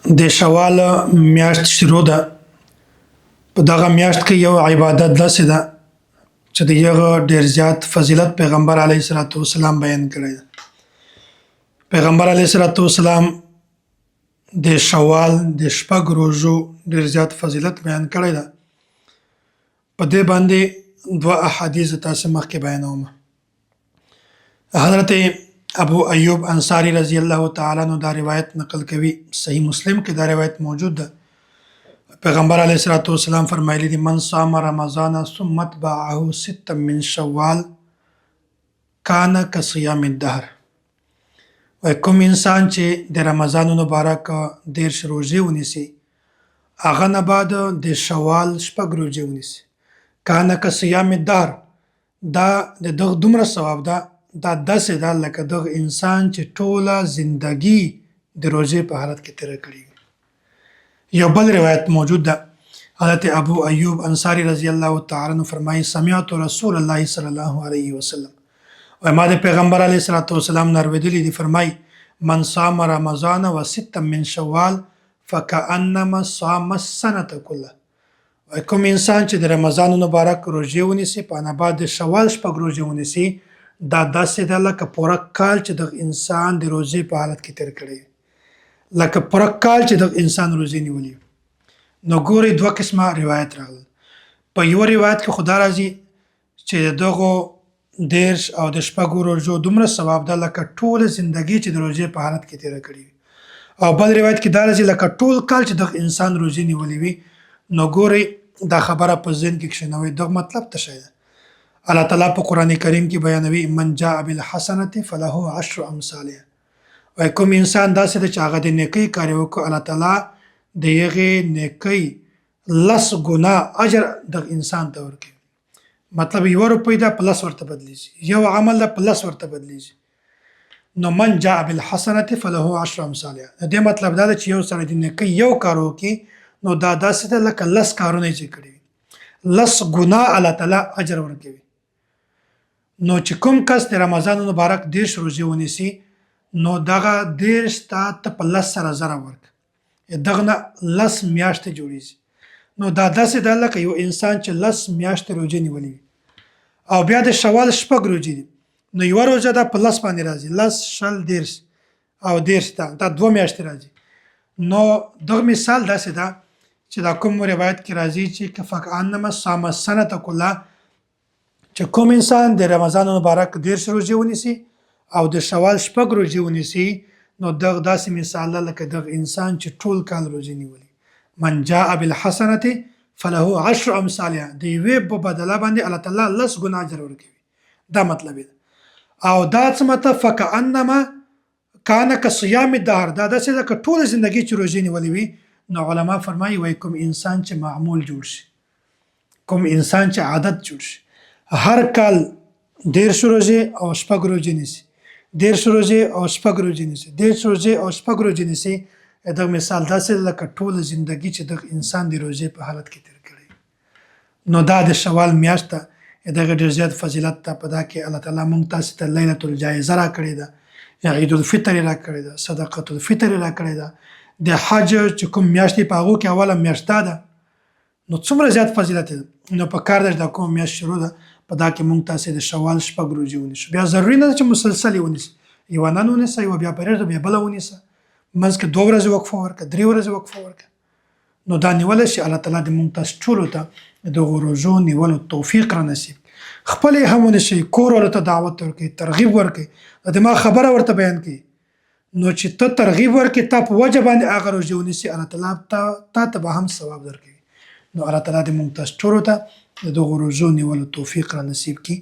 د شوال میاشت شروع ده. په دغه میاشت کې یو عبادت داسې ده چې د هغه ډېر زیات فضیلت پیغمبر علیه الصلاۃ والسلام بیان کړی ده. پیغمبر علیه الصلاۃ والسلام د شوال د شپږ روژو ډېر زیات فضیلت بیان کړی ده. په دې باندې دوه احادیث تاسو مخکې بیانوم. حضرت ابو ایوب انصاری رضی الله تعالی عنہ دا روایت نقل کوي، صحیح مسلم کې دا روایت موجود ده. پیغمبر علیه الصلاۃ والسلام فرمایلی دي: من صام رمضان ثم اتبعه ستا من شوال کان کصیام الدهر. و کوم انسان چې د رمضان مبارک 10 روزې ونیسي، هغه نه بعد د شوال شپږ روزې ونیسي، کان کصیام الدهر، دا د دغه دومره ثواب ده. دا داسې ده لکه دغه انسان چې ټوله زندگی د روزې په حالت کې تیره کړې وي. یو بل روایت موجود ده. حضرت ابو ایوب انصاری رضی الله تعالی عنہ فرمایي: سمعت رسول الله صلی الله علیه وسلم، و ما د پیغمبر علیه الصلاۃ والسلام نه اورېدلي دي، فرمایي: من صام رمضان و ستا من شوال فکأنما صام السنة كله. و کوم انسان چې د رمضان مبارک روزې ونیسي، په نه بعد د شوال شپږ روزې ونیسي، دا داسې ده لکه پوره کال چې دغه انسان د روزې په حالت کې تیر کړی، لکه پوره کال چې دغه انسان روزې نیولي. نو ګورئ، دوه قسمه روایت راغله. په یو روایت کې خدا راځي چې دغه 10 او د شپږو روزو دومره ثواب ده لکه ټوله زندگی چې د روزې په حالت کې تیر کړی وي. او بل روایت کې دا راځي لکه ټول کال چې دغه انسان روزې نیولي وي. نو ګورئ، دا خبره په ذهن کې کښېنوئ، دغه مطلب څه شی ده. الله تعالی په قرآن کریم کې بیانوي: من جاء بالحسنة فله 10 امثالها. وای کوم انسان داسې ده چې هغه د نیکۍ کار وکړو، الله تعالی د هغې نیکۍ 10 ګنا اجر دغه انسان ته ورکوي. مطلب 1 روپۍ ده په 10 ورته بدلیږي، یو عمل ده په 10 ورته بدلیږي. نو من جاء بالحسنة فله 10 امثالها. د دې مطلب دا ده چې یو سړی د نیکۍ یو کار وکړي، نو دا داسې ده لکه 10 کارونه چې کړي وي، 10 ګنا الله تعالی اجر ورکوي. نو چې کوم کس د رمضان مبارک 10 روزې ونیسي، نو دغه 10 ته په 10 سره زره ورک، دغه نه 10 میاشتې جوړیږي. نو دا داسې ده لکه یو انسان چې 10 میاشتې روزې نیولې وي. او بیا د شوال شپږ روزې دي، نو یوه روزه ده په 10 باندې راځي، 10 شل 10 او 10 دا 2 میاشتې راځي. نو دغه مثال داسې ده چې دا کوم روایت کې راځي چې فکأنما صام السنة كلها، چې کوم انسان د رمضان مبارک 10 روزې ونیسي او د شوال شپږ روزې ونیسي، نو دغه داسې مثال ده لکه دغه انسان چې ټول کال روزې نیولي. من جاء بالحسنة فله 10 امثالها. د یوې په بدله باندې الله تعالی 10 ګنا اجر ورکوي. دا مطلب دی. او دا څه مطلب فکأنما کان کصیام الدهر، دا داسې ده که ټوله زندگی چې روزې نیولې وي. نو علما فرمایي: وای کوم انسان چې معمول جوړ شي، کوم انسان چې عادت جوړ شي، هر کال 10 روزې او شپږ روزې نیسي، 10 روزې او شپږ روزې نیسي، 10 روزې او شپږ روزې نیسي، دغه مثال داسې لکه ټوله زندگی چې دغه انسان د روزې په حالت کې تیر کړی. نو دا د شوال میاشت ته دغه ډېر زیات فضیلت ته، په دا کې الله تعالی مونږ تاسو ته لیلة الجایزه را کړې ده، یا عید الفطر را کړې ده، صدقة الفطر را کړې ده. د حج چې کوم میاشت په هغو کې اوله میاشت ده، نو څومره زیات فضیلت ده. نو په کار ده چې دا کوم میاشت شروع ده، په دا کې مونږ تاسې د شوال شپږ روزې ونیسو. بیا ضروري نه ده چې مسلسل یې ونیسي، یوه نن ونیسه، یوه بیا پرېږده، بیا بله ونیسه، منځ کې 2 ورځې وقفه ورکړه، 3 ورځې وقفه ورکړه. نو دا نیولی شي. الله تعالی دې مونږ تاسو ټولو ته د دغو روزو نیولو توفیق را نصیب. خپل یې هم ونیسئ، کور والو ته دعوت ورکړئ، ترغیب ورکړئ، د دماغ خبره ورته بیان کړئ. نو چې ته ترغیب ورکړې، تا په وجه باندې هغه روزې ونیسي، الله تعالی تا ته به هم ثواب درکوي. نو الله تعالی دې مونږ تاسو ټولو ته د دغو روزو نیولو توفیق را نصیب کړي.